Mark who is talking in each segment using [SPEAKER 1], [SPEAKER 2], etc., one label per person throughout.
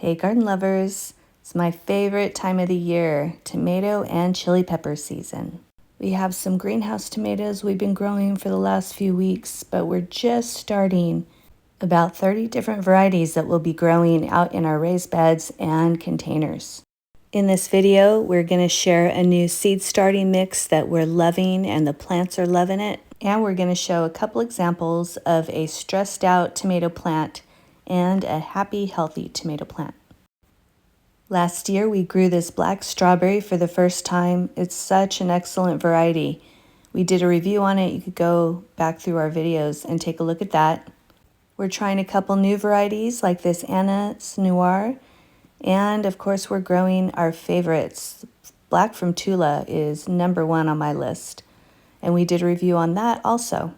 [SPEAKER 1] Hey garden lovers, it's my favorite time of the year, tomato and chili pepper season. We have some greenhouse tomatoes we've been growing for the last few weeks, but we're just starting about 30 different varieties that we'll be growing out in our raised beds and containers. In this video, we're going to share a new seed starting mix that we're loving and the plants are loving it. And we're going to show a couple examples of a stressed out tomato plant and a happy, healthy tomato plant. Last year we grew this black strawberry for the first time. It's such an excellent variety. We did a review on it. You could go back through our videos and take a look at that. We're trying a couple new varieties like this Anna's Noir. And of course we're growing our favorites. Black from Tula is #1 on my list. And we did a review on that also.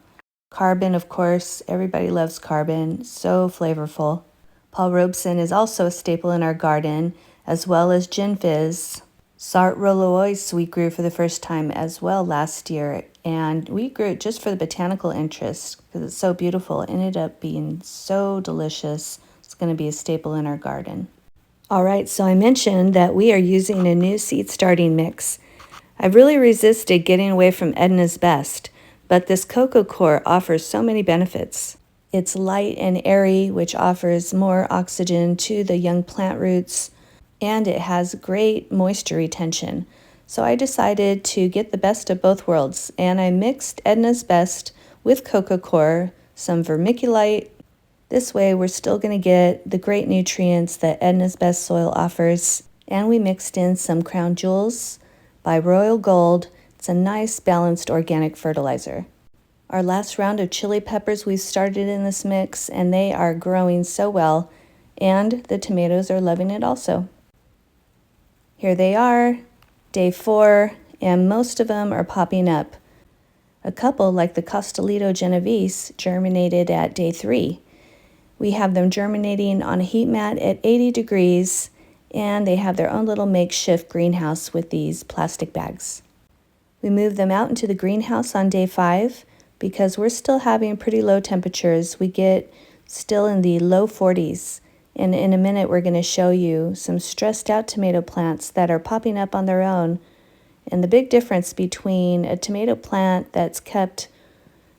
[SPEAKER 1] Carbon, of course, everybody loves carbon, so flavorful. Paul Robeson is also a staple in our garden, as well as Gin Fizz. Sart Rollois we grew for the first time as well last year, and we grew it just for the botanical interest because it's so beautiful. It ended up being so delicious. It's going to be a staple in our garden. All right, so I mentioned that we are using a new seed starting mix. I've really resisted getting away from Edna's Best, but this cocoa coir offers so many benefits. It's light and airy, which offers more oxygen to the young plant roots, and it has great moisture retention. So I decided to get the best of both worlds, and I mixed Edna's Best with cocoa coir, some vermiculite. This way we're still going to get the great nutrients that Edna's Best soil offers, and we mixed in some Crown Jewels by Royal Gold. It's a nice balanced organic fertilizer. Our last round of chili peppers we started in this mix, and they are growing so well, and the tomatoes are loving it also. Here they are, day 4, and most of them are popping up. A couple, like the Costalito Genovese, germinated at day 3. We have them germinating on a heat mat at 80 degrees, and they have their own little makeshift greenhouse with these plastic bags. We moved them out into the greenhouse on day 5 because we're still having pretty low temperatures. We get still in the low 40s. And in a minute, we're going to show you some stressed out tomato plants that are popping up on their own. And the big difference between a tomato plant that's kept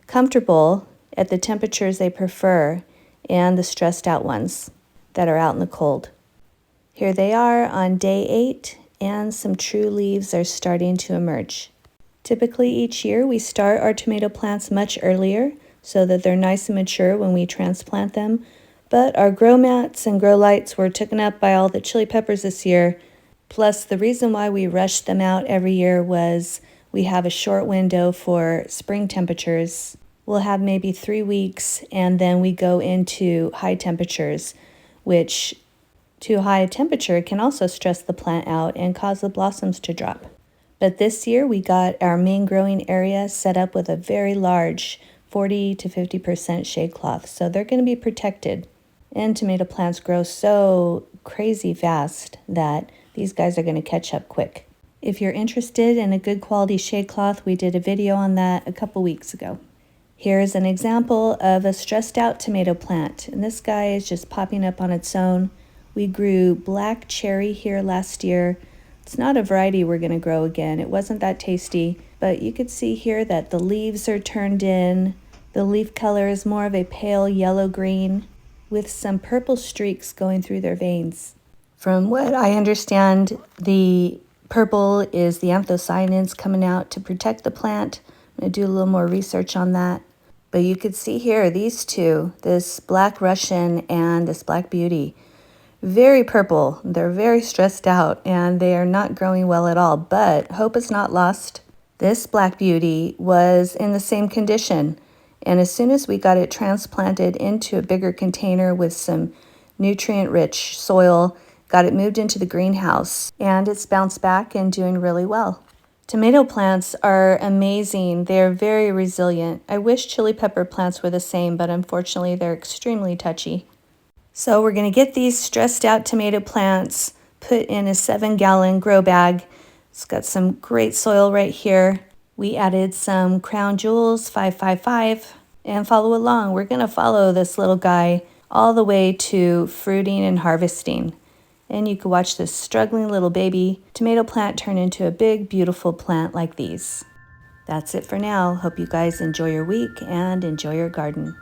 [SPEAKER 1] comfortable at the temperatures they prefer and the stressed out ones that are out in the cold. Here they are on day 8, and some true leaves are starting to emerge. Typically each year we start our tomato plants much earlier so that they're nice and mature when we transplant them, but our grow mats and grow lights were taken up by all the chili peppers this year. Plus the reason why we rushed them out every year was we have a short window for spring temperatures. We'll have maybe 3 weeks, and then we go into high temperatures, which too high a temperature can also stress the plant out and cause the blossoms to drop. But this year we got our main growing area set up with a very large 40 to 50% shade cloth, so they're going to be protected. And tomato plants grow so crazy fast that these guys are going to catch up quick. If you're interested in a good quality shade cloth, we did a video on that a couple weeks ago. Here's an example of a stressed out tomato plant, and this guy is just popping up on its own. We grew black cherry here last year. It's not a variety we're going to grow again. It wasn't that tasty, but you could see here that the leaves are turned in. The leaf color is more of a pale yellow-green with some purple streaks going through their veins. From what I understand, the purple is the anthocyanins coming out to protect the plant. I'm going to do a little more research on that. But you could see here, these two, this Black Russian and this Black Beauty, very purple. They're very stressed out, and they are not growing well at all, but hope is not lost. This Black Beauty was in the same condition, and as soon as we got it transplanted into a bigger container with some nutrient-rich soil, got it moved into the greenhouse, and it's bounced back and doing really well. Tomato plants are amazing. They're very resilient. I wish chili pepper plants were the same, but unfortunately they're extremely touchy. So we're going to get these stressed out tomato plants put in a 7-gallon grow bag. It's got some great soil right here. We added some Crown Jewels 555 and follow along. We're going to follow this little guy all the way to fruiting and harvesting. and you could watch this struggling little baby tomato plant turn into a big, beautiful plant like these. That's it for now. Hope you guys enjoy your week and enjoy your garden.